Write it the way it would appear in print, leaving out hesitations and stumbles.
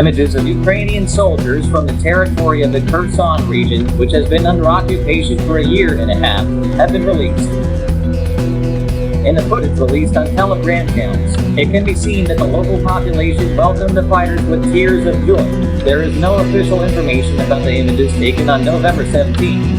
Images of Ukrainian soldiers from the territory of the Kherson region, which has been under occupation for a year and a half, have been released. In the footage released on Telegram channels, it can be seen that the local population welcomed the fighters with tears of joy. There is no official information about the images taken on November 17.